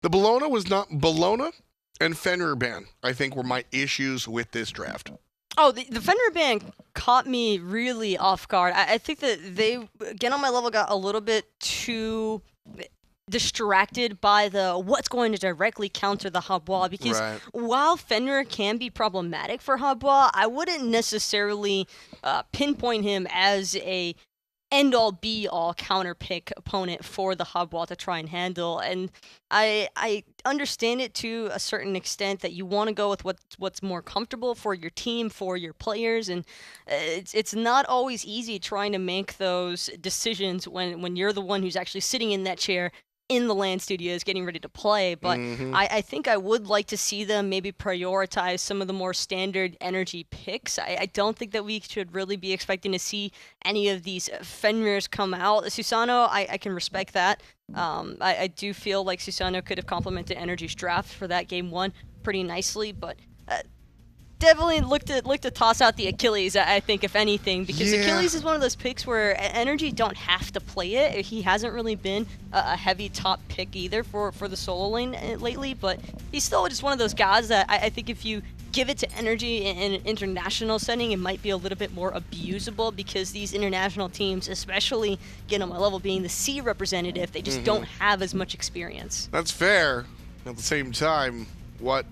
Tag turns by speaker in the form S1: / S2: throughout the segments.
S1: The Bologna and Fenrir ban, I think, were my issues with this draft.
S2: Oh, the Fenrir ban caught me really off guard. I think that they, GetOnMyLeveL, got a little bit too distracted by the what's going to directly counter the Habwa, because while Fenrir can be problematic for Habwa, I wouldn't necessarily pinpoint him as a end-all be-all counter pick opponent for the Habwa to try and handle. And I understand it to a certain extent that you want to go with what's more comfortable for your team, for your players, and it's not always easy trying to make those decisions when you're the one who's actually sitting in that chair in the LAN studios getting ready to play. But I think I would like to see them maybe prioritize some of the more standard NRG picks. I don't think that we should really be expecting to see any of these Fenrirs come out. Susano, I can respect that. I do feel like Susano could have complemented NRG's draft for that game one pretty nicely, but definitely look to toss out the Achilles, I think, if anything, because Achilles is one of those picks where NRG don't have to play it. He hasn't really been a heavy top pick either for the solo lane lately, but he's still just one of those guys that I think if you give it to NRG in an international setting, it might be a little bit more abusable, because these international teams, especially GetOnMyLeveL being the C representative, they just don't have as much experience.
S1: That's fair. At the same time, what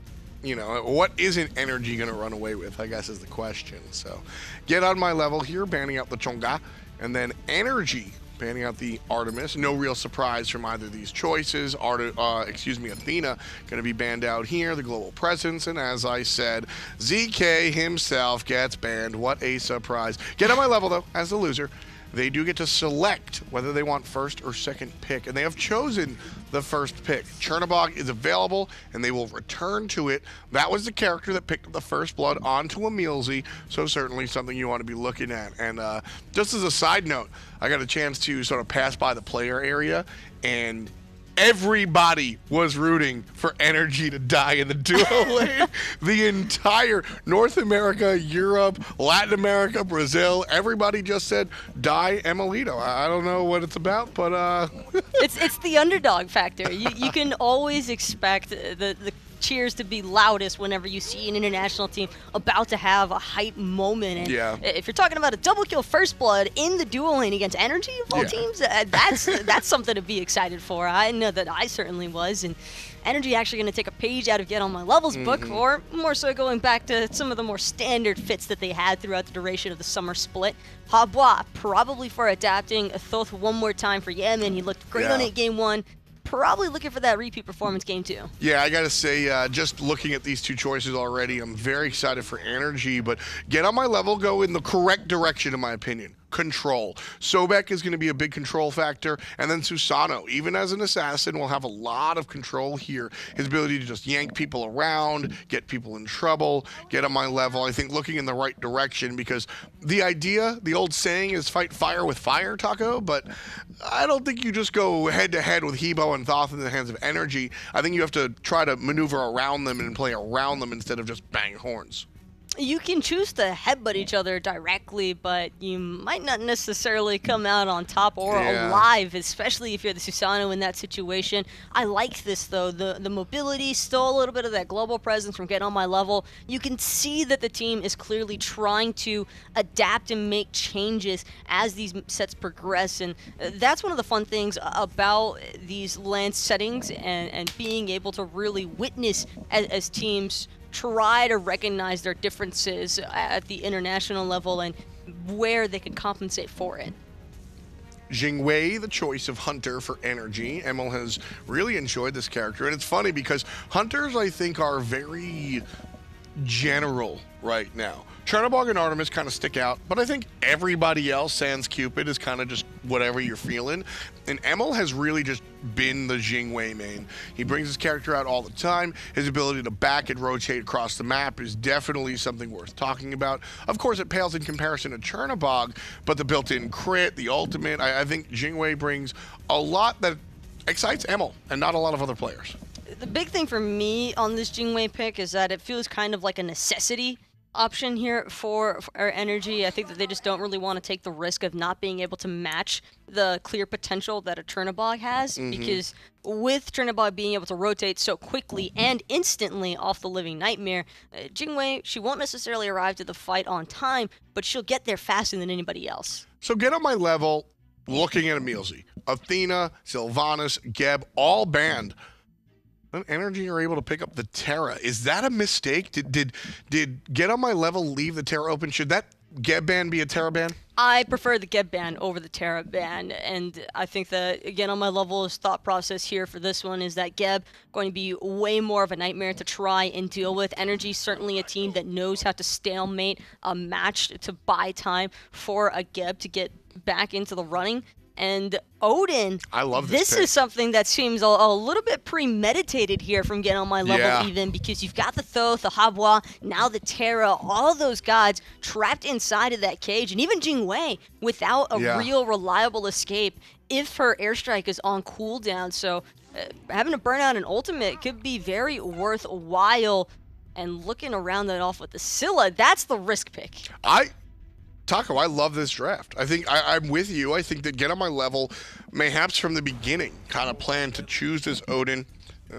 S1: isn't NRG going to run away with, I guess, is the question. So, GetOnMyLeveL here, banning out the Chonga, and then NRG banning out the Artemis. No real surprise from either of these choices. Athena going to be banned out here, the global presence, and as I said, ZK himself gets banned. What a surprise. GetOnMyLeveL, though, as the loser, they do get to select whether they want first or second pick, and they have chosen the first pick. Chernobog is available, and they will return to it. That was the character that picked up the first blood onto EmilZy, so certainly something you want to be looking at. And just as a side note, I got a chance to sort of pass by the player area, and everybody was rooting for NRG to die in the duo lane. The entire North America, Europe, Latin America, Brazil, everybody just said, die emilitoo. I don't know what it's about, but
S2: It's the underdog factor. You can always expect the cheers to be loudest whenever you see an international team about to have a hype moment. And if you're talking about a double kill first blood in the duo lane against NRG of all teams, that's something to be excited for. I know that I certainly was. And NRG actually going to take a page out of GetOnMyLevel's book, or more so going back to some of the more standard fits that they had throughout the duration of the summer split. Habwa, probably for adapting a Thoth one more time for Yammyn. He looked great on it game one. Probably looking for that repeat performance game two.
S1: Yeah, I gotta say, just looking at these two choices already, I'm very excited for NRG, but GetOnMyLeveL go in the correct direction, in my opinion. Control. Sobek is going to be a big control factor, and then Susano, even as an assassin, will have a lot of control here. His ability to just yank people around, get people in trouble, GetOnMyLeveL, I think, looking in the right direction, because the idea, the old saying is fight fire with fire, Taco, but I don't think you just go head-to-head with Hebo and Thoth in the hands of NRG. I think you have to try to maneuver around them and play around them instead of just bang horns.
S2: You can choose to headbutt each other directly, but you might not necessarily come out on top or alive, especially if you're the Susano in that situation. I like this, though. The mobility, still a little bit of that global presence from GetOnMyLeveL. You can see that the team is clearly trying to adapt and make changes as these sets progress, and that's one of the fun things about these LAN settings and being able to really witness as teams try to recognize their differences at the international level and where they can compensate for it.
S1: Jing, the choice of Hunter for NRG. Emil has really enjoyed this character, and it's funny because Hunters, I think, are very general right now. Chernobog and Artemis kind of stick out, but I think everybody else, sans Cupid, is kind of just whatever you're feeling. And Emil has really just been the Jing main. He brings his character out all the time. His ability to back and rotate across the map is definitely something worth talking about. Of course, it pales in comparison to Chernobog, but the built-in crit, the ultimate, I think Jing brings a lot that excites Emil and not a lot of other players.
S2: The big thing for me on this Jing pick is that it feels kind of like a necessity option here for our NRG. I think that they just don't really want to take the risk of not being able to match the clear potential that a Chernobog has, because with Chernobog being able to rotate so quickly and instantly off the Living Nightmare, Jing, she won't necessarily arrive to the fight on time, but she'll get there faster than anybody else.
S1: So GetOnMyLeveL, looking at EmilZy, Athena, Sylvanas, Geb, all banned. And NRG are able to pick up the Terra. Is that a mistake? Did GetOnMyLeveL leave the Terra open? Should that Geb ban be a Terra ban?
S2: I prefer the Geb ban over the Terra ban, and I think that, again, GetOnMyLevel's thought process here for this one is that Geb going to be way more of a nightmare to try and deal with. NRG certainly a team that knows how to stalemate a match to buy time for a Geb to get back into the running. And Odin,
S1: I love
S2: this
S1: pick.
S2: is something that seems a little bit premeditated here from GetOnMyLevel, even, because you've got the Thoth, the Habwa, now the Terra, all of those gods trapped inside of that cage, and even Jing without a real reliable escape if her airstrike is on cooldown. So having to burn out an ultimate could be very worthwhile. And looking around that off with the Scylla, that's the risk pick.
S1: Taco, I love this draft. I think I'm with you. I think that GetOnMyLevel, mayhaps from the beginning, kind of planned to choose this Odin,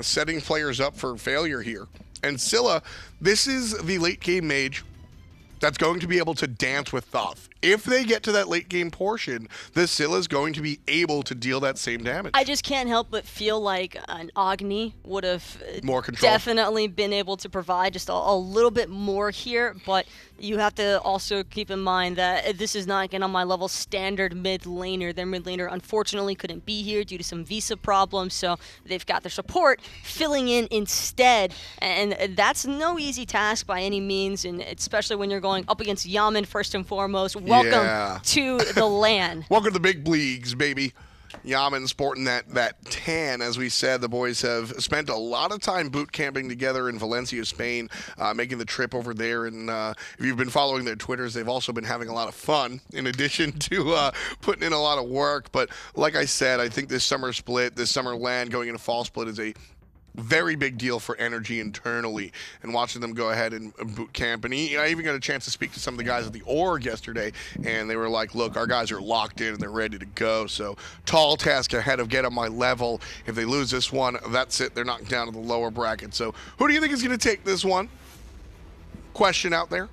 S1: setting players up for failure here. And Scylla, this is the late game mage that's going to be able to dance with Thoth. If they get to that late game portion, the Scylla is going to be able to deal that same damage.
S2: I just can't help but feel like an Agni would have
S1: more control.
S2: Definitely been able to provide just a little bit more here, but you have to also keep in mind that this is not GetOnMyLevel standard mid laner. Their mid laner unfortunately couldn't be here due to some visa problems, so they've got their support filling in instead, and that's no easy task by any means, and especially when you're going up against Yammyn first and foremost. Welcome to the LAN.
S1: Welcome to the big leagues, baby. Yammyn sporting that tan, as we said. The boys have spent a lot of time boot camping together in Valencia, Spain, making the trip over there. And if you've been following their Twitters, they've also been having a lot of fun in addition to putting in a lot of work. But like I said, I think this summer split, this summer LAN going into fall split is a very big deal for NRG internally, and watching them go ahead and boot camp. And I even got a chance to speak to some of the guys at the org yesterday, and they were like, look, our guys are locked in and they're ready to go. So tall task ahead of GetOnMyLevel. If they lose this one, that's it. They're knocked down to the lower bracket. So who do you think is going to take this one? Question out there.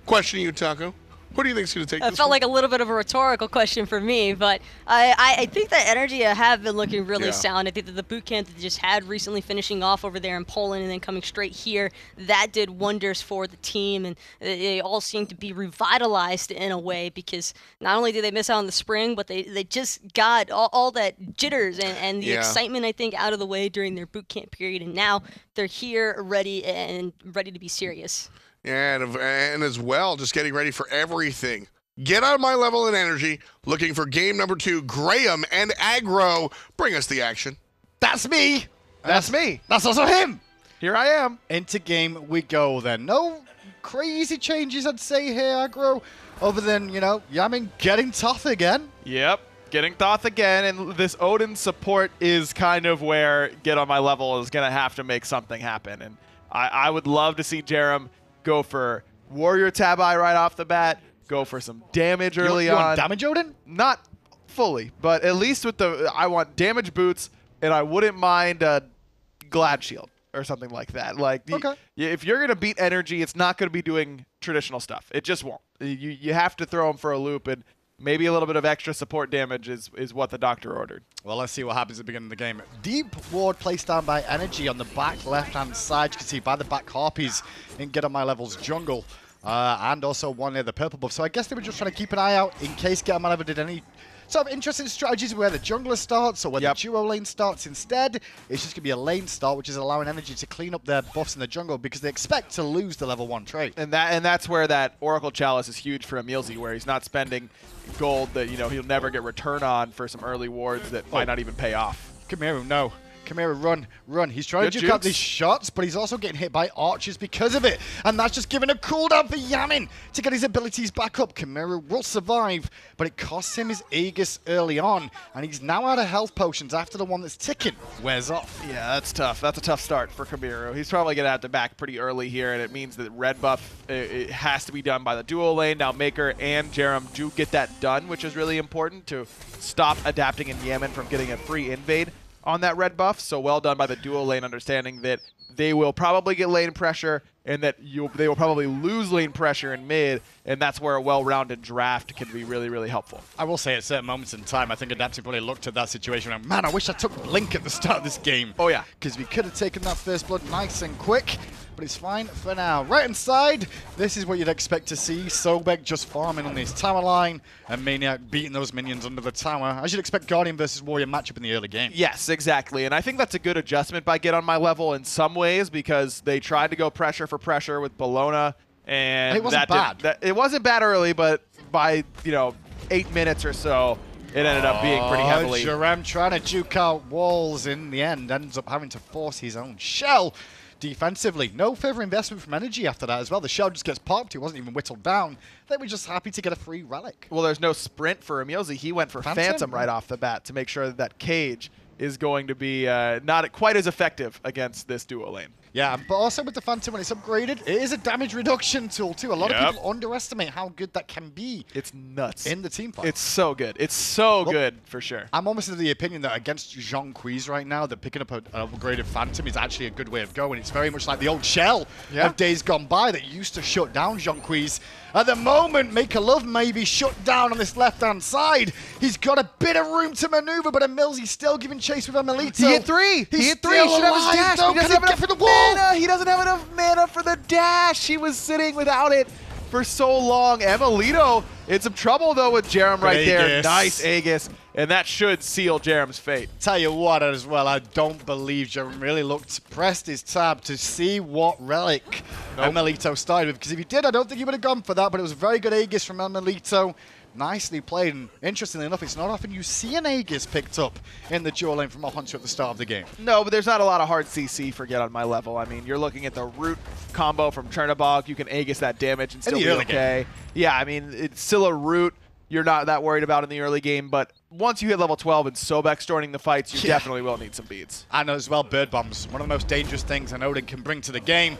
S1: Question you, Taco. Who do you think is going to take this?
S2: It felt like a little bit of a rhetorical question for me, but I think that NRG have been looking really sound. I think that the boot camp that they just had recently finishing off over there in Poland and then coming straight here, that did wonders for the team, and they all seem to be revitalized in a way, because not only did they miss out on the spring, but they just got all that jitters and the excitement, I think, out of the way during their boot camp period, and now they're here ready to be serious.
S1: And as well, just getting ready for everything. GetOnMyLevel and NRG, looking for game number 2. Graham and Aggro, bring us the action.
S3: That's me.
S4: That's me.
S3: That's also him.
S4: Here I am.
S3: Into game we go then. No crazy changes, I'd say, here, Aggro, other than, Yammyn getting Thoth again.
S4: Yep, getting Thoth again, and this Odin support is kind of where GetOnMyLevel is going to have to make something happen. And I would love to see Jerem go for Warrior Tabi right off the bat, go for some damage early
S3: you
S4: on.
S3: Want damage, Odin?
S4: Not fully, but at least with I want damage boots, and I wouldn't mind a Glad Shield or something like that. Like, if you're going to beat NRG, it's not going to be doing traditional stuff. It just won't. You have to throw them for a loop, and maybe a little bit of extra support damage is what the doctor ordered.
S3: Well, let's see what happens at the beginning of the game. Deep ward placed down by NRG on the back left-hand side. You can see by the back Harpies in GetOnMyLevel's jungle. And also one near the purple buff. So I guess they were just trying to keep an eye out in case GetOnMyLevel did any sort of interesting strategies where the jungler starts or where the duo lane starts. Instead, it's just going to be a lane start, which is allowing NRG to clean up their buffs in the jungle because they expect to lose the level 1 trait.
S4: And that's where that Oracle Chalice is huge for EmilZy, where he's not spending gold that he'll never get return on for some early wards that might not even pay off.
S3: Kamiru, no. Kamiru, run. He's trying to duke out these shots, but he's also getting hit by archers because of it. And that's just giving a cooldown for Yammyn to get his abilities back up. Kamiru will survive, but it costs him his Aegis early on. And he's now out of health potions after the one that's ticking wears off.
S4: Yeah, that's tough. That's a tough start for Kamiru. He's probably going to have to back pretty early here, and it means that red buff it has to be done by the duo lane. Now Maker and Jerem do get that done, which is really important to stop adapting in Yammyn from getting a free invade on that red buff. So well done by the duo lane, understanding that they will probably get lane pressure and that they will probably lose lane pressure in mid, and that's where a well-rounded draft can be really, really helpful.
S3: I will say at certain moments in time, I think Adaptive probably looked at that situation and went, man, I wish I took Blink at the start of this game.
S4: Oh, yeah.
S3: Because we could have taken that first blood nice and quick, but it's fine for now. Right inside, this is what you'd expect to see. Sobek just farming on his tower line, and maniaKK beating those minions under the tower. As you'd expect Guardian versus Warrior matchup in the early game.
S4: Yes, exactly. And I think that's a good adjustment by GetOnMyLeveL in some ways, because they tried to go pressure for pressure with Bologna, and
S3: it wasn't bad.
S4: It wasn't bad early, but by 8 minutes or so, it ended up being pretty heavily.
S3: Jerem trying to juke out walls in the end, ends up having to force his own shell defensively. No further investment from NRG after that as well. The shell just gets popped. He wasn't even whittled down. They were just happy to get a free relic.
S4: Well, there's no sprint for EmilZy. He went for Phantom right off the bat to make sure that cage is going to be not quite as effective against this duo lane.
S3: Yeah, but also with the Phantom, when it's upgraded, it is a damage reduction tool too. A lot of people underestimate how good that can be.
S4: It's nuts.
S3: In the team fight.
S4: It's so good. It's so good, for sure.
S3: I'm almost of the opinion that against Jean Quiz right now, that picking up an upgraded Phantom is actually a good way of going. It's very much like the old shell of days gone by that used to shut down Jean Quiz. At the moment, MakerLovE may be shut down on this left-hand side. He's got a bit of room to maneuver, but EmilZy's still giving chase with emilitoo.
S4: He hit 3. He hit 3. He should have his dash.
S3: Though.
S4: He doesn't have enough
S3: for the wall.
S4: Mana. He doesn't have enough mana for the dash. He was sitting without it for so long. emilitoo in some trouble, though, with Jerem right there. Nice Aegis. And that should seal Jerem's fate.
S3: Tell you what, as well, I don't believe Jerem really pressed his tab to see what relic emilitoo started with. Because if he did, I don't think he would have gone for that. But it was a very good Aegis from emilitoo. Nicely played, and interestingly enough, it's not often you see an Aegis picked up in the duo lane from a Hunter at the start of the game.
S4: No, but there's not a lot of hard CC for GetOnMyLeveL. I mean, you're looking at the root combo from Chernobog. You can Aegis that damage and still be okay. Yeah, I mean, it's still a root you're not that worried about in the early game, but once you hit level 12 and Sobek's joining the fights, you definitely will need some beads.
S3: And as well, bird bombs, one of the most dangerous things an Odin can bring to the game.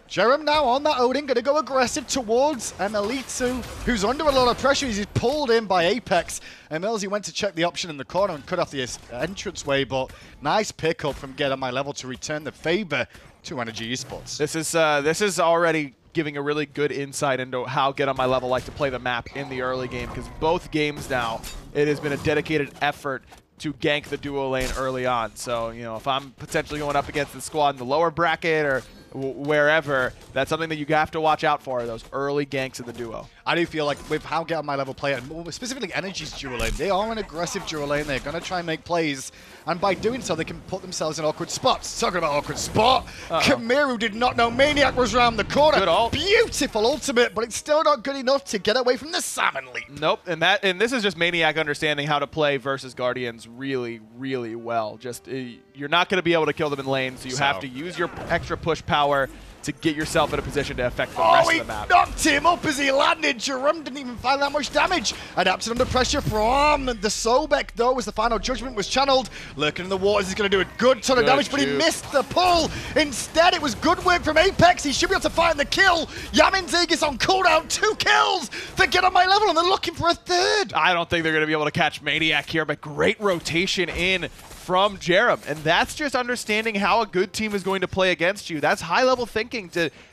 S3: Jerem now on that Odin, going to go aggressive towards emilitoo, who's under a lot of pressure. He's pulled in by iApex. emilZy went to check the option in the corner and cut off the entranceway, but nice pickup from GetOnMyLeveL to return the favor to NRG Esports.
S4: This is already giving a really good insight into how GetOnMyLeveL like to play the map in the early game, because both games now, it has been a dedicated effort to gank the duo lane early on. So, if I'm potentially going up against the squad in the lower bracket or wherever, that's something that you have to watch out for, those early ganks of the duo.
S3: I do feel like with how GetOnMyLeveL play, and specifically NRG's duo lane, they are an aggressive duo lane. They're going to try and make plays, and by doing so, they can put themselves in awkward spots. Talking about awkward spot, Kamiru did not know maniaKK was around the corner.
S4: Good ult.
S3: Beautiful ultimate, but it's still not good enough to get away from the salmon leap.
S4: Nope, and this is just maniaKK understanding how to play versus Guardians really, really well. Just you're not going to be able to kill them in lane, so you have to use your extra push power to get yourself in a position to affect the rest of the map.
S3: Oh, he knocked him up as he landed. Jerem didn't even find that much damage. Adapted under pressure from the Sobek, though, as the final judgment was channeled. Lurking in the waters, he's going to do a good ton of damage, but he missed the pull. Instead, it was good work from iApex. He should be able to find the kill. Yammyn's Aegis on cooldown. 2 kills for GetOnMyLeveL, and they're looking for a third.
S4: I don't think they're going to be able to catch maniaKK here, but great rotation in from Jerem, and that's just understanding how a good team is going to play against you. That's high-level thinking.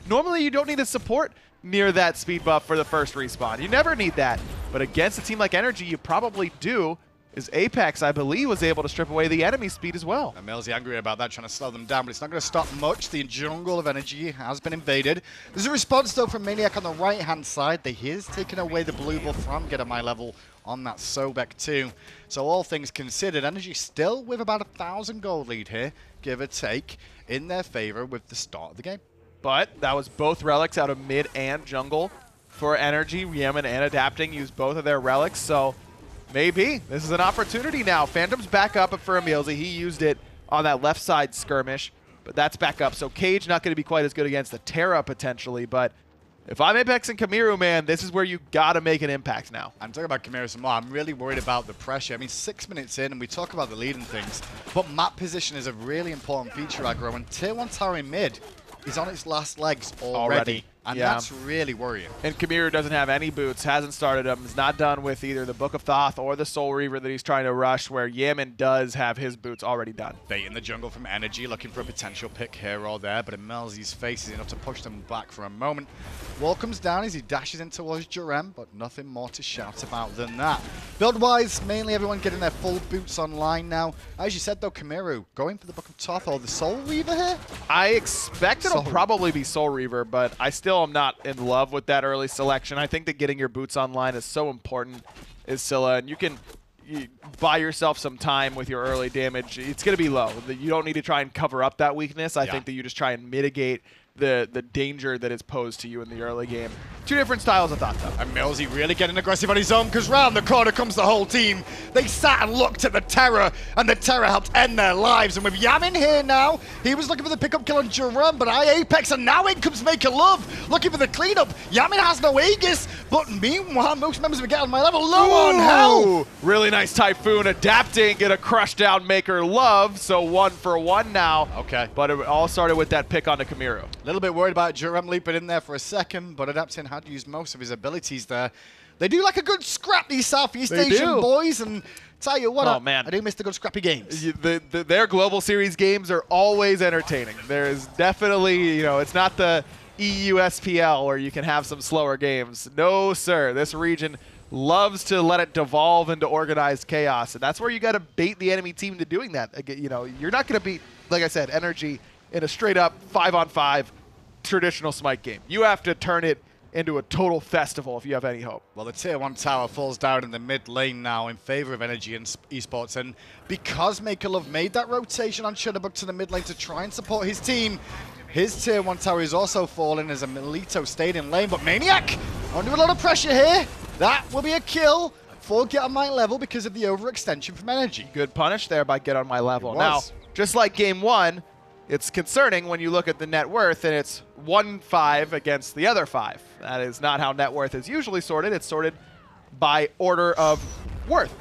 S4: Normally, you don't need to support near that speed buff for the first respawn. You never need that, but against a team like NRG, you probably do. Is iApex, I believe, was able to strip away the enemy speed as well.
S3: emilZy angry about that, trying to slow them down, but it's not going to stop much. The jungle of NRG has been invaded. There's a response, though, from maniaKK on the right-hand side. He is taking away the blue buff from GetOnMyLeveL on that Sobek too. So all things considered, NRG still with about 1,000 gold lead here, give or take, in their favor with the start of the game.
S4: But that was both relics out of mid and jungle for NRG. Yammyn and Adapting used both of their relics, so maybe this is an opportunity now. Phantom's back up for EmilZy. He used it on that left side skirmish, but that's back up. So Cage not going to be quite as good against the Terra potentially, but if I'm Apex and Kamiru, man, this is where you got to make an impact now.
S3: I'm talking about Kamiru some more. I'm really worried about the pressure. I mean, 6 minutes in, and we talk about the lead and things, but map position is a really important feature, aggro, and Tier 1 tower in mid is on its last legs already. And that's really worrying.
S4: And Kamiru doesn't have any boots, hasn't started them, is not done with either the Book of Thoth or the Soul Reaver that he's trying to rush, where Yammyn does have his boots already done.
S3: Bait in the jungle from NRG, looking for a potential pick here or there, but EmilZy's face is enough to push them back for a moment. Wall comes down as he dashes in towards Jurem, but nothing more to shout about than that. Build-wise, mainly everyone getting their full boots online now. As you said, though, Kamiru going for the Book of Thoth or the Soul Reaver here?
S4: I expect it'll probably be Soul Reaver, but I still am not in love with that early selection. I think that getting your boots online is so important, is Scylla, and you can buy yourself some time with your early damage. It's going to be low. You don't need to try and cover up that weakness. I think that you just try and mitigate the danger that is posed to you in the early game. Two different styles of Thoth, though.
S3: And EmilZy really getting aggressive on his own, because round the corner comes the whole team. They sat and looked at the Terra, and the Terra helped end their lives. And with Yammyn here now, he was looking for the pickup kill on Jurem, but iApex, and now in comes MakerLovE, looking for the cleanup. Yammyn has no Aegis, but meanwhile, most members of GetOnMyLeveL low on health.
S4: Really nice Typhoon adapting, gonna crush down MakerLovE, so 1 for 1 now.
S3: Okay.
S4: But it all started with that pick onto Kamiru.
S3: A little bit worried about Jurem leaping in there for a second, but adapting had used most of his abilities there. They do like a good scrap, these Southeast Asian boys, and tell you what, I do miss the good scrappy games.
S4: Their Global Series games are always entertaining. There is definitely, it's not the EU SPL where you can have some slower games. No, sir. This region loves to let it devolve into organized chaos, and that's where you got to bait the enemy team into doing that. You're not going to beat, like I said, NRG in a straight-up 5-on-5 traditional Smite game. You have to turn it into a total festival if you have any hope.
S3: Well, the Tier 1 tower falls down in the mid lane now in favor of NRG and Esports, and because MakerLovE made that rotation on Chernobog to the mid lane to try and support his team, his Tier 1 tower is also falling as emilitoo stayed in lane, but maniaKK under a lot of pressure here. That will be a kill for GetOnMyLeveL because of the overextension from NRG.
S4: Good punish there by GetOnMyLeveL. Now, just like game 1, it's concerning when you look at the net worth and it's 1-5 against the other 5. That is not how net worth is usually sorted. It's sorted by order of worth.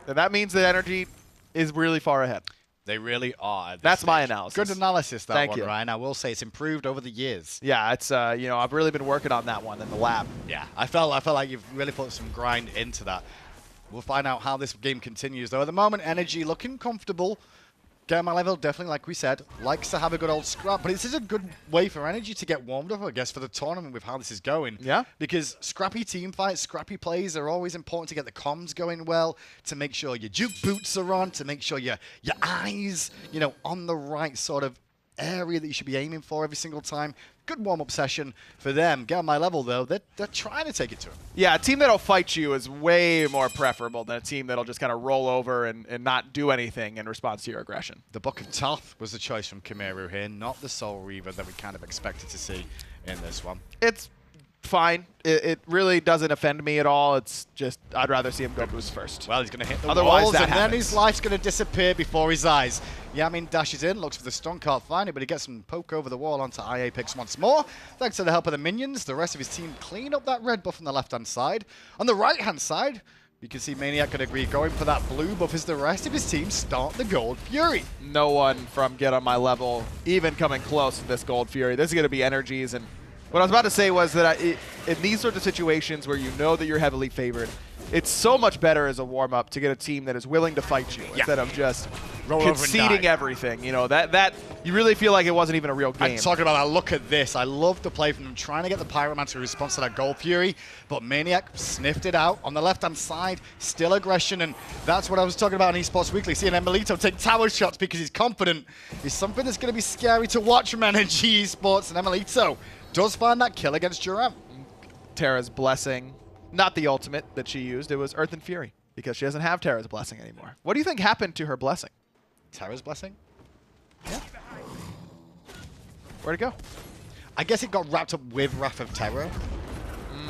S4: And that means that NRG is really far ahead.
S3: They really are.
S4: That's my analysis.
S3: Good analysis, that one,
S4: you.
S3: Ryan. I will say it's improved over the years.
S4: Yeah, it's I've really been working on that one in the lab.
S3: Yeah, I felt like you've really put some grind into that. We'll find out how this game continues, though. At the moment, NRG looking comfortable. GetOnMyLeveL, definitely, like we said, likes to have a good old scrap, but this is a good way for NRG to get warmed up, I guess, for the tournament with how this is going.
S4: Yeah.
S3: Because scrappy team fights, scrappy plays are always important to get the comms going well, to make sure your juke boots are on, to make sure your eyes, on the right sort of area that you should be aiming for every single time. Good warm-up session for them. GetOnMyLeveL, though, they're trying to take it to him.
S4: Yeah, a team that'll fight you is way more preferable than a team that'll just kind of roll over and not do anything in response to your aggression.
S3: The Book of Thoth was the choice from Kamiru here, not the Soul Reaver that we kind of expected to see in this one.
S4: It's fine. It really doesn't offend me at all. It's just I'd rather see him go boost first.
S3: Well, he's going to hit the
S4: Otherwise,
S3: walls,
S4: that
S3: and
S4: happens.
S3: then his life's going to disappear before his eyes. Yammyn dashes in, looks for the stun, can't find it, but he gets some poke over the wall onto iApex once more. Thanks to the help of the minions, the rest of his team clean up that red buff on the left-hand side. On the right-hand side, you can see maniaKK could agree going for that blue buff as the rest of his team start the Gold Fury.
S4: No one from GetOnMyLeveL even coming close to this Gold Fury. This is going to be NRG's, and what I was about to say was that in these sorts of situations where you know that you're heavily favored, it's so much better as a warm-up to get a team that is willing to fight you instead of just conceding everything. That you really feel like it wasn't even a real game.
S3: I'm talking about that. Look at this. I love the play from them trying to get the Pyroman to respond to that Gold Fury, but maniaKK sniffed it out on the left-hand side. Still aggression, and that's what I was talking about in Esports Weekly. Seeing emilitoo take tower shots because he's confident is something that's going to be scary to watch from NRG Esports, and emilitoo does find that kill against Jurem.
S4: Terra's Blessing, not the ultimate that she used. It was Earth and Fury because she doesn't have Terra's Blessing anymore. What do you think happened to her Blessing?
S3: Terra's Blessing?
S4: Yeah. Where'd it go?
S3: I guess it got wrapped up with Wrath of Terra.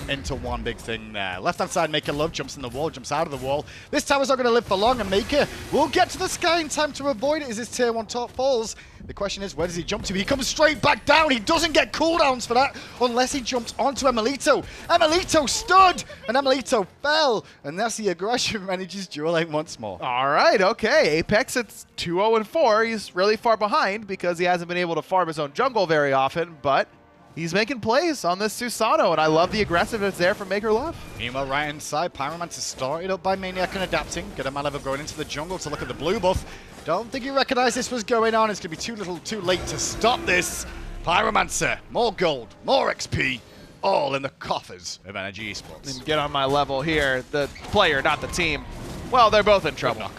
S3: into one big thing there. Left-hand side, MakerLovE jumps in the wall, jumps out of the wall. This tower's not going to live for long, and Maker will get to the sky in time to avoid it as his tier 1 top falls. The question is, where does he jump to? He comes straight back down. He doesn't get cooldowns for that unless he jumps onto emilitoo. emilitoo stood, and emilitoo fell. And that's the aggression from NRG's dual lane once more.
S4: All right, okay. aPex, it's 2-0-4. He's really far behind because he hasn't been able to farm his own jungle very often, but he's making plays on this Susano, and I love the aggressiveness there from MakerLovE.
S3: Meanwhile, right inside, Pyromancer started up by maniaKK and adapting. GetOnMyLeveL going into the jungle to look at the blue buff. Don't think he recognized this was going on. It's going to be too late to stop this. Pyromancer, more gold, more XP, all in the coffers of NRG Esports.
S4: And GetOnMyLeveL here, the player, not the team. Well, they're both in trouble.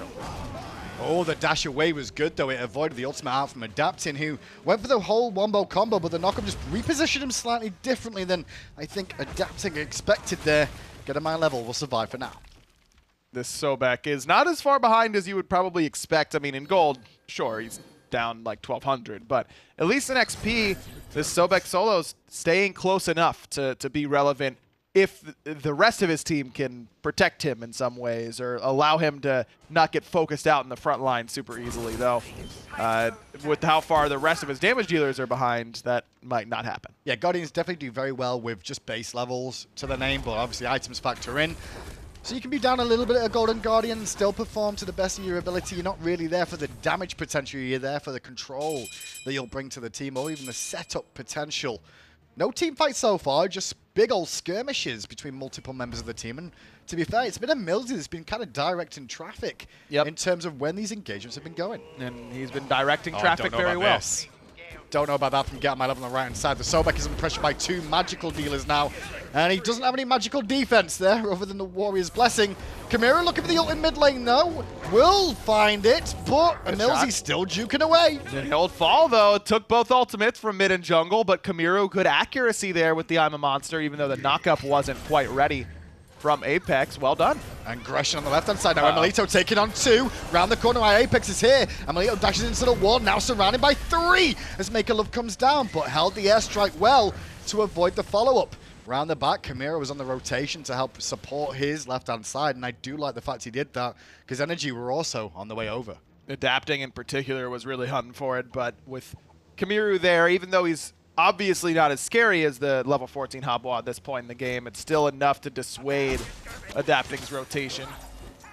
S3: Oh, the dash away was good, though. It avoided the ultimate out from Adapting, who went for the whole wombo combo, but the knockup just repositioned him slightly differently than I think Adapting expected there. GetOnMyLeveL will survive for now.
S4: This Sobek is not as far behind as you would probably expect. I mean, in gold, sure, he's down like 1,200, but at least in XP, this Sobek solo's staying close enough to be relevant if the rest of his team can protect him in some ways or allow him to not get focused out in the front line super easily, though. With how far the rest of his damage dealers are behind, that might not happen.
S3: Yeah, Guardians definitely do very well with just base levels to the name, but obviously items factor in. So you can be down a little bit at a Golden Guardian and still perform to the best of your ability. You're not really there for the damage potential. You're there for the control that you'll bring to the team or even the setup potential. No team fight so far, just big old skirmishes between multiple members of the team. And to be fair, it's been emilZy that's been kind of directing traffic in terms of when these engagements have been going.
S4: And he's been directing traffic very well.
S3: Don't know about that from GetOnMyLeveL on the right-hand side. The Sobek is under pressure by 2 magical dealers now. And he doesn't have any magical defense there other than the Warrior's Blessing. Kamiru looking for the ult in mid lane, though. Will find it, but emilZy still juking away.
S4: The old fall, though, took both ultimates from mid and jungle, but Kamiru, good accuracy there with the I'm a Monster, even though the knockup wasn't quite ready from aPex. Well done.
S3: Aggression on the left-hand side. Now emilitoo taking on 2. Round the corner, iApex is here. emilitoo dashes into the wall, now surrounded by 3 as MakerLovE comes down, but held the airstrike well to avoid the follow-up. Round the back, Kamiru was on the rotation to help support his left-hand side, and I do like the fact he did that, because NRG were also on the way over.
S4: Adapting in particular was really hunting for it, but with Kamiru there, even though he's obviously not as scary as the level 14 Hobwa at this point in the game, it's still enough to dissuade Adapting's rotation.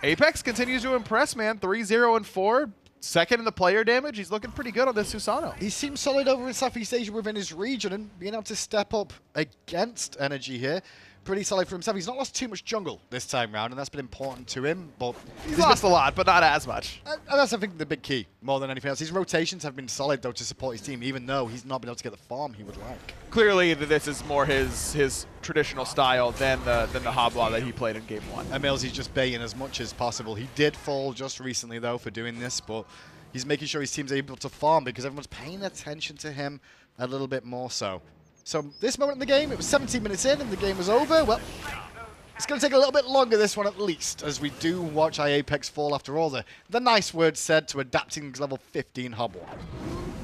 S4: aPex continues to impress, man. 3-0-4. Second in the player damage. He's looking pretty good on this Susano.
S3: He seems solid over in Southeast Asia within his region, and being able to step up against NRG here, pretty solid for himself. He's not lost too much jungle this time round, and that's been important to him. But
S4: he's lost a lot, but not as much.
S3: And that's, I think, the big key, more than anything else. His rotations have been solid, though, to support his team, even though he's not been able to get the farm he would like.
S4: Clearly, this is more his traditional style than the Hobwa that he played in Game 1.
S3: emilZy's just baiting as much as possible. He did fall just recently, though, for doing this, but he's making sure his team's able to farm because everyone's paying attention to him a little bit more so. So this moment in the game, it was 17 minutes in and the game was over. Well, it's going to take a little bit longer this one at least, as we do watch iApex fall after all the nice words said to Adapting's level 15 Hobwa.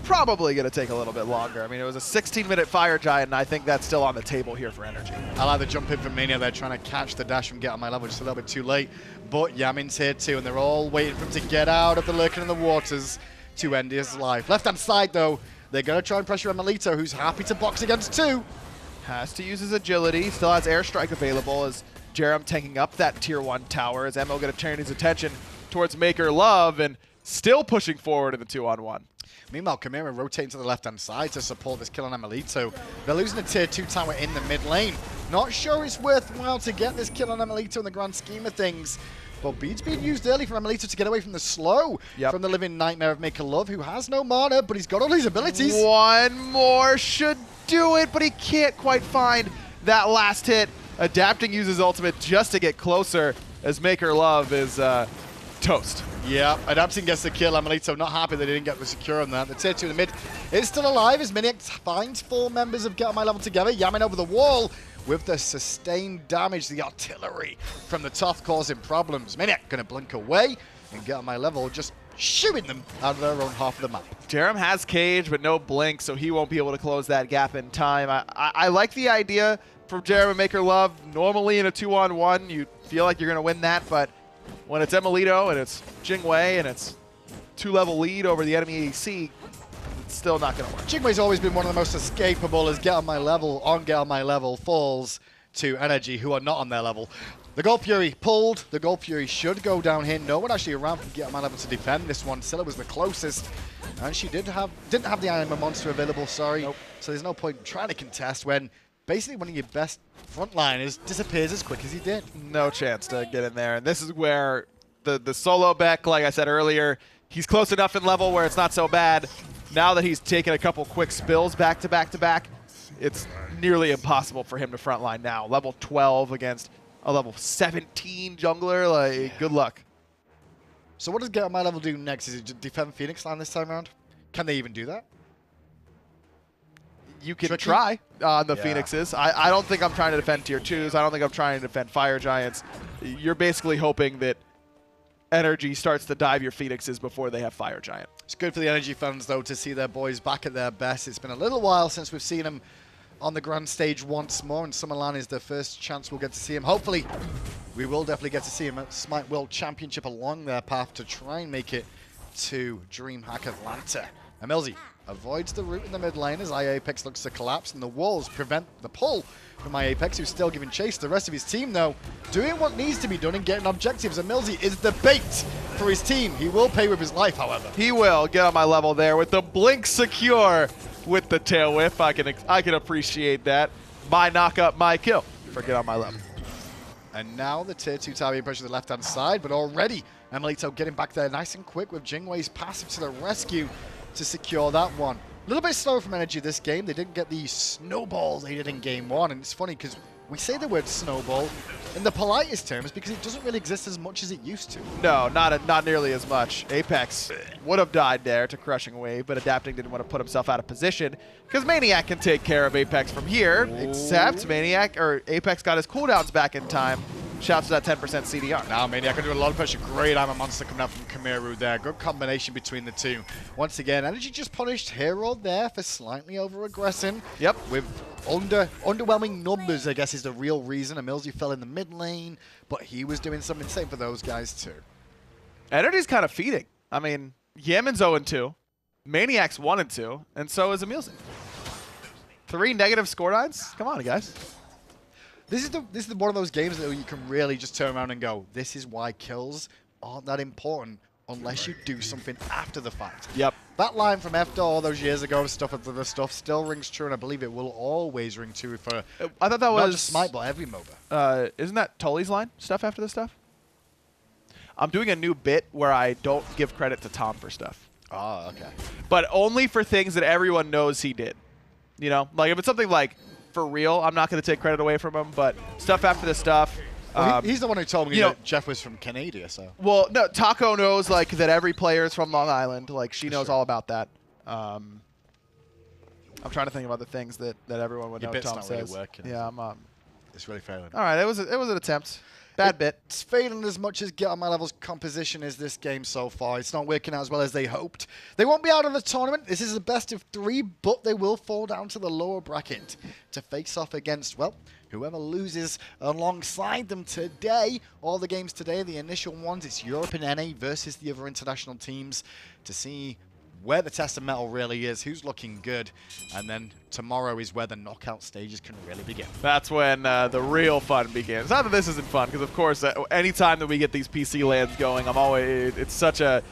S4: Probably going to take a little bit longer. I mean, it was a 16-minute Fire Giant, and I think that's still on the table here for NRG.
S3: I like the jump in from Mania. They're trying to catch the dash from GetOnMyLeveL just a little bit too late. But Yammyn's here too, and they're all waiting for him to get out of the lurking in the waters to end his life. Left-hand side, though, they're going to try and pressure emilitoo, who's happy to box against 2.
S4: Has to use his agility. Still has airstrike available as Jerem tanking up that tier 1 tower, as Emo going to turn his attention towards MakerLovE and still pushing forward in the 2-on-1.
S3: Meanwhile, Kamiru rotating to the left-hand side to support this kill on emilitoo. They're losing a tier 2 tower in the mid lane. Not sure it's worthwhile to get this kill on emilitoo in the grand scheme of things. But beads being used early from emilitoo to get away from the slow from the living nightmare of MakerLovE, who has no mana, but he's got all his abilities.
S4: One more should do it, but he can't quite find that last hit. Adapting uses ultimate just to get closer, as MakerLovE is toast.
S3: Yeah, Adapting gets the kill. emilitoo not happy they didn't get the secure on that. The tier 2 in the mid is still alive as maniaKK finds 4 members of GetOnMyLeveL together. Yammyn over the wall with the sustained damage. The artillery from the Thoth causing problems. maniaKK going to blink away, and GetOnMyLeveL just shooing them out of their own half of the map.
S4: Jerem has Cage, but no Blink, so he won't be able to close that gap in time. I like the idea from Jerem and MakerLovE. Normally in a 2-on-1, you feel like you're going to win that, but when it's emilitoo and it's Jing and it's 2-level lead over the enemy ADC, it's still not going to work.
S3: Jingwei's always been one of the most escapable as GetOnMyLevel falls to NRG, who are not on their level. The Gold Fury pulled. The Gold Fury should go down here. No one actually around from GetOnMyLevel to defend this one. Scylla was the closest, and she didn't have the Iron Monster available, sorry. Nope. So there's no point trying to contest when basically one of your best frontliners disappears as quick as he did.
S4: No chance to get in there. And this is where the solo Beck, like I said earlier, he's close enough in level where it's not so bad. Now that he's taken a couple quick spills back to back to back, it's nearly impossible for him to frontline now. Level 12 against a level 17 jungler, like, good luck.
S3: So what does GetOnMyLevel do next? Is it just defend Phoenix Line this time around? Can they even do that?
S4: You can try on the Phoenixes. I don't think I'm trying to defend tier 2s. I don't think I'm trying to defend Fire Giants. You're basically hoping that NRG starts to dive your Phoenixes before they have Fire Giant.
S3: It's good for the NRG fans, though, to see their boys back at their best. It's been a little while since we've seen them on the grand stage once more, and Summerland is the first chance we'll get to see him. Hopefully, we will definitely get to see him at Smite World Championship along their path to try and make it to DreamHack Atlanta. emilZy avoids the route in the mid lane as iApex looks to collapse, and the walls prevent the pull from iApex, who's still giving chase. The rest of his team, though, doing what needs to be done and getting objectives. emilZy is the bait for his team. He will pay with his life, however.
S4: He will. GetOnMyLevel there with the blink secure with the tail whip. I can appreciate that. My knock-up, my kill for GetOnMyLevel.
S3: And now the tier 2 tower being pushed to the left-hand side, but already emilitoo getting back there nice and quick with Jingwei's passive to the rescue to secure that one. A little bit slow from NRG this game. They didn't get the snowballs they did in game 1, and it's funny because we say the word snowball in the politest terms because it doesn't really exist as much as it used to.
S4: No, not nearly as much. Apex would have died there to Crushing Wave, but Adapting didn't want to put himself out of position because maniaKK can take care of Apex from here, except Apex got his cooldowns back in time. Shouts to that 10% CDR.
S3: Now maniaKK can do a lot of pressure. Great Iron Monster coming out from Kamiru there. Good combination between the two. Once again, NRG just punished Hero there for slightly over-aggressing.
S4: Yep.
S3: With underwhelming numbers, I guess, is the real reason. emilZy fell in the mid lane, but he was doing something safe for those guys too.
S4: NRG's kind of feeding. I mean, Yammyn's 0-2, maniaKK's 1-2, and so is emilZy. 3 negative score lines? Come on, guys.
S3: This is one of those games that you can really just turn around and go, this is why kills aren't that important unless you do something after the fact.
S4: Yep.
S3: That line from Efta all those years ago, stuff still rings true, and I believe it will always ring true for
S4: I thought that was
S3: not just Smite, but every MOBA.
S4: Isn't that Tully's line? Stuff after the stuff? I'm doing a new bit where I don't give credit to Tom for stuff.
S3: Oh, okay.
S4: But only for things that everyone knows he did. You know? Like, if it's something like, for real, I'm not going to take credit away from him, but stuff after the stuff.
S3: Well, he's the one who told me that Jeff was from Canada, so.
S4: Well, no, Taco knows, like, that every player is from Long Island. Like, she knows all about that. I'm trying to think of other things that everyone would know Tom says.
S3: Really working.
S4: Yeah, I'm
S3: it's really failing.
S4: All right, it was an attempt. Bad bit.
S3: It's failing as much as GetOnMyLevel's composition is this game so far. It's not working out as well as they hoped. They won't be out of the tournament. This is the best of 3, but they will fall down to the lower bracket to face off against, well, whoever loses alongside them today. All the games today, the initial ones, it's Europe and NA versus the other international teams to see where the test of metal really is, who's looking good, and then tomorrow is where the knockout stages can really begin.
S4: That's when the real fun begins. Not that this isn't fun, because of course, anytime that we get these PC lands going, it's such an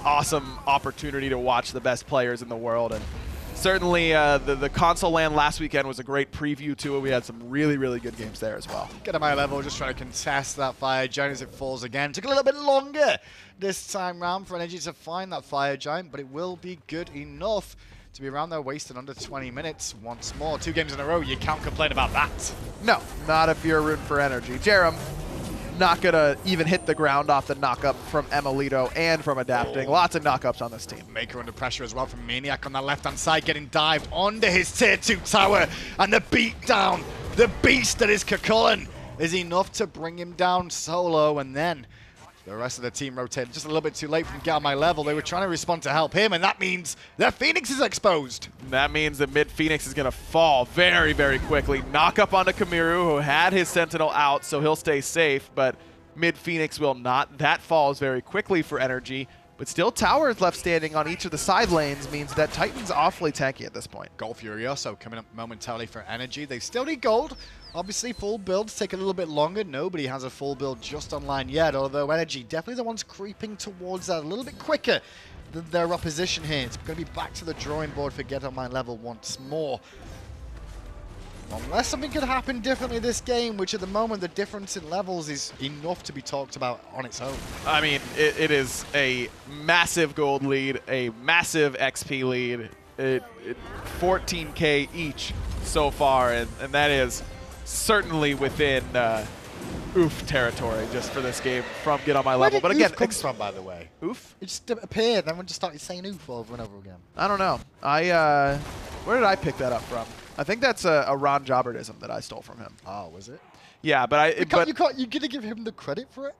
S4: awesome opportunity to watch the best players in the world. And certainly, the console land last weekend was a great preview to it. We had some really, really good games there as well.
S3: GetOnMyLevel just trying to contest that Fire Giant as it falls again. Took a little bit longer this time round for NRG to find that Fire Giant, but it will be good enough to be around there wasting under 20 minutes once more. 2 games in a row, you can't complain about that.
S4: No, not if you're rooting for NRG. Jerem, not going to even hit the ground off the knock-up from emilitoo and from Adapting. Lots of knock-ups on this team.
S3: Maker under pressure as well from maniaKK on that left-hand side, getting dived onto his tier 2 tower, and the beatdown, the beast that is Chulainn, is enough to bring him down solo, and then The rest of the team rotated just a little bit too late from GetOnMyLevel. They were trying to respond to help him, and that means their Phoenix is exposed.
S4: That means that mid Phoenix is going to fall very, very quickly. Knock up onto Kamiru, who had his Sentinel out, so he'll stay safe, but mid Phoenix will not. That falls very quickly for NRG, but still towers left standing on each of the side lanes means that Titan's awfully tanky at this point.
S3: Gold Furioso coming up momentarily for NRG. They still need gold. Obviously, full builds take a little bit longer. Nobody has a full build just online yet, although NRG definitely the ones creeping towards that a little bit quicker than their opposition here. It's going to be back to the drawing board for GetOnMyLevel once more. Unless something could happen differently this game, which at the moment the difference in levels is enough to be talked about on its own.
S4: I mean, it is a massive gold lead, a massive XP lead, 14K each so far, and that is certainly within oof territory just for this game from GetOnMyLevel. But again,
S3: comes from, by the way.
S4: Oof?
S3: It just appeared, and everyone just started saying oof over and over again.
S4: I don't know. Where did I pick that up from? I think that's a Ron Jobberdism that I stole from him.
S3: Oh, was it?
S4: Yeah, but
S3: you gonna give him the credit for it?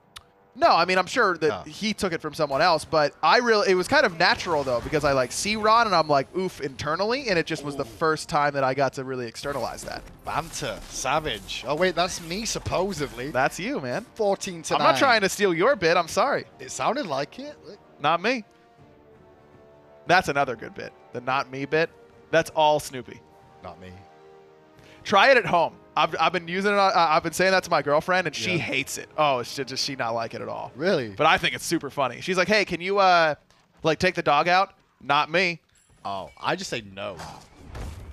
S4: No, I mean, I'm sure that he took it from someone else, but it was kind of natural though, because I like see Ron and I'm like oof internally, and it just was the first time that I got to really externalize that.
S3: Banter, savage. Oh wait, that's me supposedly.
S4: That's you, man.
S3: 14 to 9.
S4: I'm not trying to steal your bit. I'm sorry.
S3: It sounded like it.
S4: Not me. That's another good bit. The not me bit. That's all Snoopy.
S3: Not me.
S4: Try it at home. I've been using it. I've been saying that to my girlfriend, and she hates it. Oh, does she not like it at all?
S3: Really?
S4: But I think it's super funny. She's like, "Hey, can you like take the dog out?" Not me.
S3: Oh, I just say no.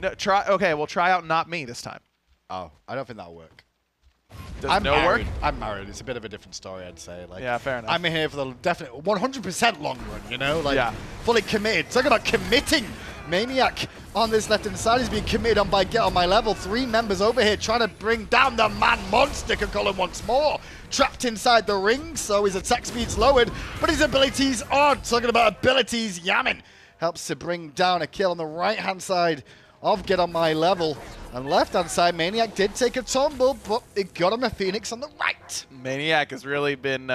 S4: No, try. Okay, well, try out not me this time.
S3: Oh, I don't think that'll work.
S4: Does no work?
S3: I'm married. It's a bit of a different story, I'd say. Like,
S4: yeah, fair enough.
S3: I'm here for the definite 100% long run, you know? Like,
S4: yeah.
S3: Fully committed. Talk about committing. maniaKK on this left-hand side is being committed on by GetOnMyLevel. 3 members over here trying to bring down the man monster, can call him once more. Trapped inside the ring, so his attack speed's lowered, but his abilities aren't. Talking about abilities, Yammyn helps to bring down a kill on the right-hand side of GetOnMyLevel. And left-hand side, maniaKK did take a tumble, but it got him a Phoenix on the right.
S4: maniaKK has really been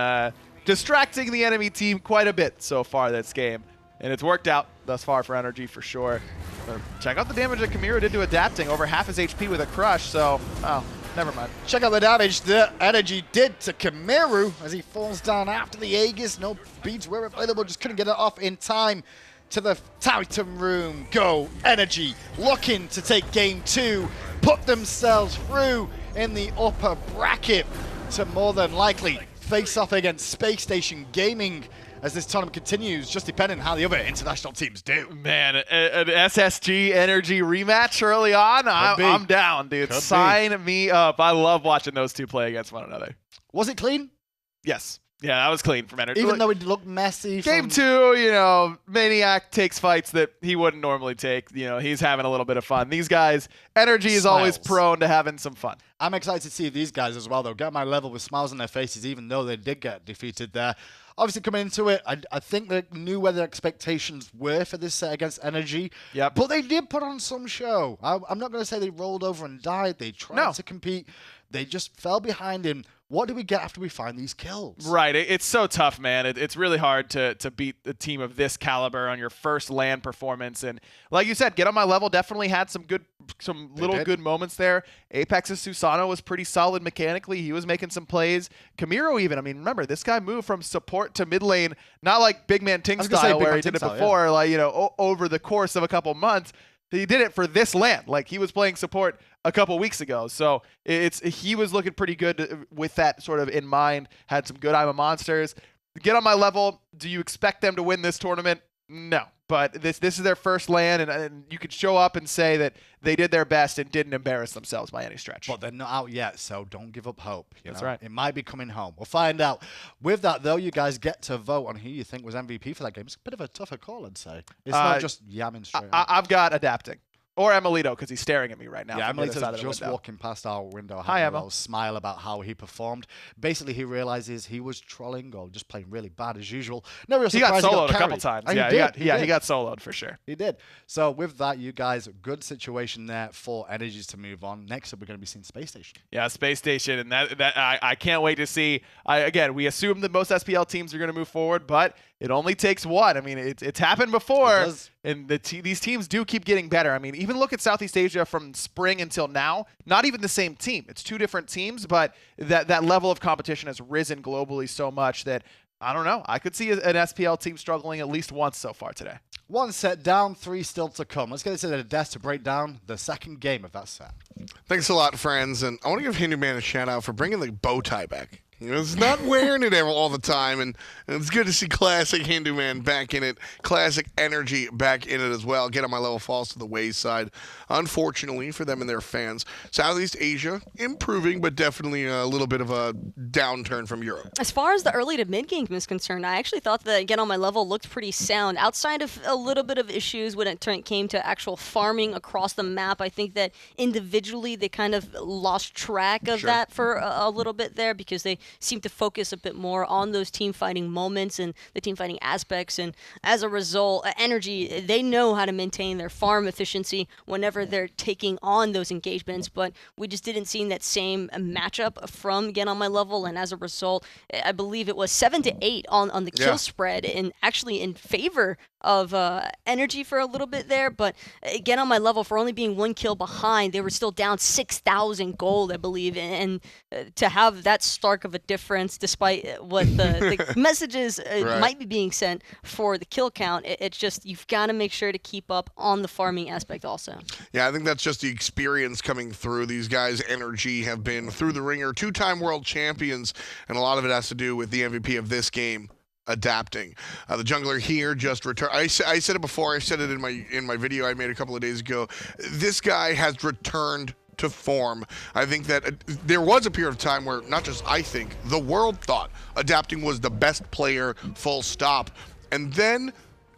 S4: distracting the enemy team quite a bit so far this game. And it's worked out thus far for NRG for sure. But check out the damage that Kamiru did to adapting. Over half his HP with a crush, so, oh, never mind.
S3: Check out the damage that NRG did to Kamiru as he falls down after the Aegis. No beads were available, just couldn't get it off in time. To the Titan room go NRG, looking to take game 2, put themselves through in the upper bracket to more than likely face off against Space Station Gaming as this tournament continues, just depending on how the other international teams do.
S4: Man, an SSG NRG rematch early on? I'm down, dude. Sign me up. I love watching those two play against one another.
S3: Was it clean?
S4: Yes. Yeah, that was clean from NRG.
S3: Even though it looked messy.
S4: Game 2, you know, maniaKK takes fights that he wouldn't normally take. You know, he's having a little bit of fun. These guys, NRG is always prone to having some fun.
S3: I'm excited to see these guys as well, though. GetOnMyLevel with smiles on their faces, even though they did get defeated there. Obviously, coming into it, I think they knew where their expectations were for this set against NRG.
S4: Yep.
S3: But they did put on some show. I'm not going to say they rolled over and died. They tried to compete. They just fell behind in what do we get after we find these kills?
S4: Right. It's so tough, man. It's really hard to beat a team of this caliber on your first LAN performance. And like you said, GetOnMyLevel definitely had some little good moments there. iApex's Susano was pretty solid mechanically. He was making some plays. Kamiru even. I mean, remember, this guy moved from support to mid lane, not like Big Man Ting style where he did it before, like, you know, over the course of a couple months. He did it for this LAN. Like, he was playing support a couple weeks ago. So he was looking pretty good with that sort of in mind. Had some good I'm a Monsters. GetOnMyLevel, do you expect them to win this tournament? No. But this is their first LAN, and you could show up and say that they did their best and didn't embarrass themselves by any stretch.
S3: But they're not out yet, so don't give up hope.
S4: That's right.
S3: It might be coming home. We'll find out. With that, though, you guys get to vote on who you think was MVP for that game. It's a bit of a tougher call, I'd say. It's not just Yammyn straight up.
S4: I've got adapting Or emilitoo, because he's staring at me right now.
S3: Yeah,
S4: from the other
S3: emilitoo's
S4: side of the
S3: just
S4: window.
S3: walking past our window,
S4: Hi,
S3: having a
S4: Emma.
S3: little smile about how he performed. Basically, he realizes he was trolling or just playing really bad as usual. No real
S4: He got
S3: surprise,
S4: soloed a couple
S3: carried.
S4: times.
S3: Oh,
S4: Yeah,
S3: he did.
S4: he got soloed for sure.
S3: He did. So with that, you guys, good situation there for NRGs to move on. Next up, we're going to be seeing Space Station.
S4: Yeah, Space Station, and that I can't wait to see. Again, we assume that most SPL teams are going to move forward, but it only takes one. I mean, it's happened before, and these teams do keep getting better. I mean, even look at Southeast Asia from spring until now. Not even the same team. It's two different teams, but that level of competition has risen globally so much that I don't know. I could see an SPL team struggling at least once so far today.
S3: One set down, 3 still to come. Let's get into the desk to break down the second game of that set.
S1: Thanks a lot, friends. And I want to give Hindu Man a shout out for bringing the bow tie back. You know, it's not wearing it all the time, and it's good to see classic Hindu Man back in it. Classic energy back in it as well. Get on my level falls to the wayside, unfortunately for them and their fans. Southeast Asia improving, but definitely a little bit of a downturn from Europe.
S2: As far as the early to mid game is concerned, I actually thought that Get on My Level looked pretty sound. Outside of a little bit of issues when it came to actual farming across the map, I think that individually they kind of lost track of that for a little bit there because they seem to focus a bit more on those team fighting moments and the team fighting aspects, and as a result, NRG, they know how to maintain their farm efficiency whenever they're taking on those engagements, but we just didn't see that same matchup from Get on My Level, and as a result, I believe it was 7-8 on the kill spread, and actually in favor of NRG for a little bit there, but Get on My Level, for only being 1 kill behind, they were still down 6,000 gold, I believe, and to have that stark of a difference, despite what the messages might be being sent for the kill count, it's just, you've got to make sure to keep up on the farming aspect also.
S1: Yeah, I think that's just the experience coming through. These guys, NRG, have been through the ringer, 2-time world champions, and a lot of it has to do with the MVP of this game adapting. The jungler here just returned. I said it before. I said it in my video I made a couple of days ago. This guy has returned to form. I think that there was a period of time where not just I think, the world thought adapting was the best player, full stop. And then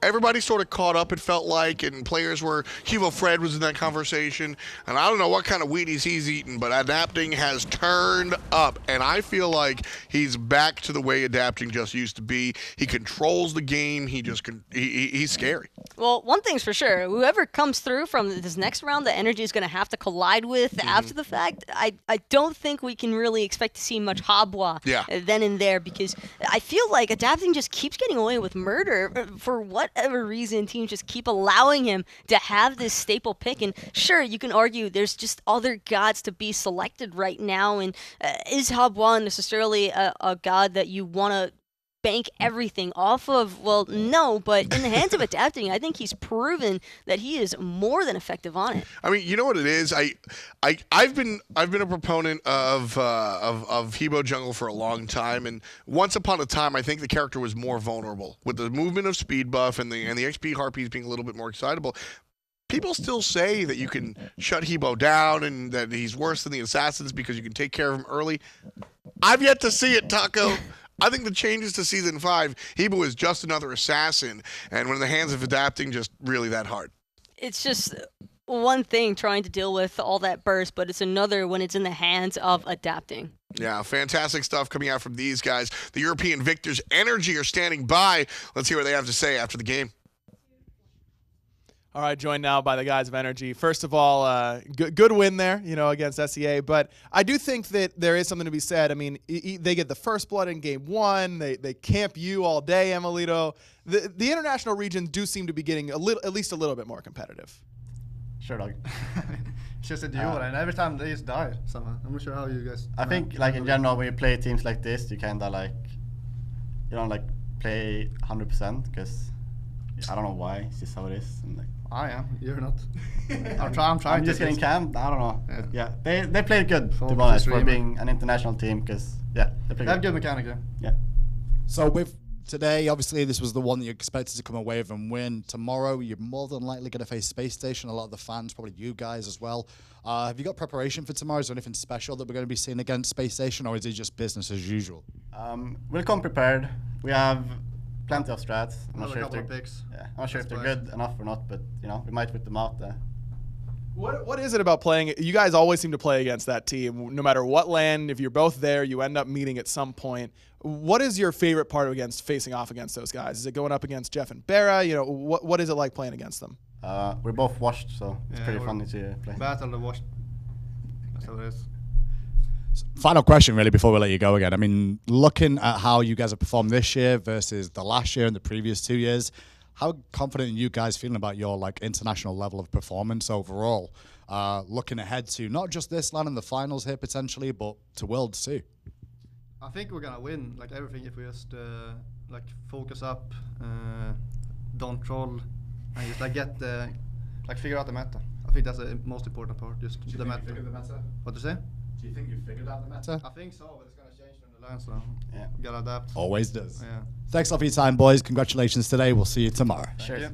S1: everybody sort of caught up, it felt like, and players were, Hugo Fred was in that conversation, and I don't know what kind of Wheaties he's eating, but adapting has turned up, and I feel like he's back to the way adapting just used to be. He controls the game, he's scary.
S2: Well, one thing's for sure, whoever comes through from this next round that NRG is going to have to collide with after the fact, I don't think we can really expect to see much Habwa then and there, because I feel like adapting just keeps getting away with murder for whatever reason. Teams just keep allowing him to have this staple pick, and sure, you can argue there's just other gods to be selected right now, and is Habwa necessarily a god that you want to bank everything off of? Well, no, but in the hands of adapting, I think he's proven that he is more than effective on it.
S1: I mean, you know what it is? I've been a proponent of Hebo jungle for a long time, and once upon a time, I think the character was more vulnerable with the movement of speed buff and the XP harpies being a little bit more excitable. People still say that you can shut Hebo down and that he's worse than the assassins because you can take care of him early. I've yet to see it, Taco. I think the changes to Season 5, Hebo is just another assassin, and when in the hands of adapting, just really that hard.
S2: It's just one thing trying to deal with all that burst, but it's another when it's in the hands of adapting.
S1: Yeah, fantastic stuff coming out from these guys. The European victors, NRG, are standing by. Let's hear what they have to say after the game.
S4: All right, joined now by the guys of NRG. First of all, good win there, against SEA. But I do think that there is something to be said. I mean, they get the first blood in game 1. They camp you all day, emilitoo. The international regions do seem to be getting at least a little bit more competitive.
S5: Sure, dog.
S6: It's just a duel, and every time they just die somehow. I'm not sure how you guys.
S5: I think, like in general, when you play teams like this, you kinda like, you don't like play 100% because I don't know why. It's just how it is. And like,
S6: I am. You're not. I'm trying.
S5: I'm just getting camped. I don't know. Yeah, they played good to be honest for being an international team because they have
S6: good mechanics.
S5: Yeah.
S3: So with today, obviously this was the one that you expected to come away with and win. Tomorrow, you're more than likely going to face Space Station. A lot of the fans, probably you guys as well. Have you got preparation for tomorrow? Is there anything special that we're going to be seeing against Space Station, or is it just business as usual?
S5: We'll come prepared. We have plenty of strats. I'm not sure
S6: if they're picks.
S5: Yeah, I'm not sure if they're good enough or not, but we might put them out there.
S4: What is it about playing? You guys always seem to play against that team. No matter what land, if you're both there, you end up meeting at some point. What is your favorite part against facing off against those guys? Is it going up against Jeff and Barra? You know, what is it like playing against them?
S5: We're both washed, so it's pretty funny to play.
S6: Battle of washed. That's how it is.
S3: Final question, really, before we let you go again. I mean, looking at how you guys have performed this year versus the last year and the previous 2 years, how confident are you guys feeling about your international level of performance overall? Looking ahead to not just this LAN and the finals here potentially, but to Worlds too.
S6: I think we're gonna win everything if we just focus up, don't troll, and just get figure out the meta. I think that's the most important part. Just the meta. What to say?
S3: Do you think you figured out the meta?
S6: I think so, but it's gonna change in the LAN, so yeah, gotta adapt.
S3: Always does.
S6: Yeah.
S3: Thanks a lot for your time, boys. Congratulations today. We'll see you tomorrow.
S5: Cheers.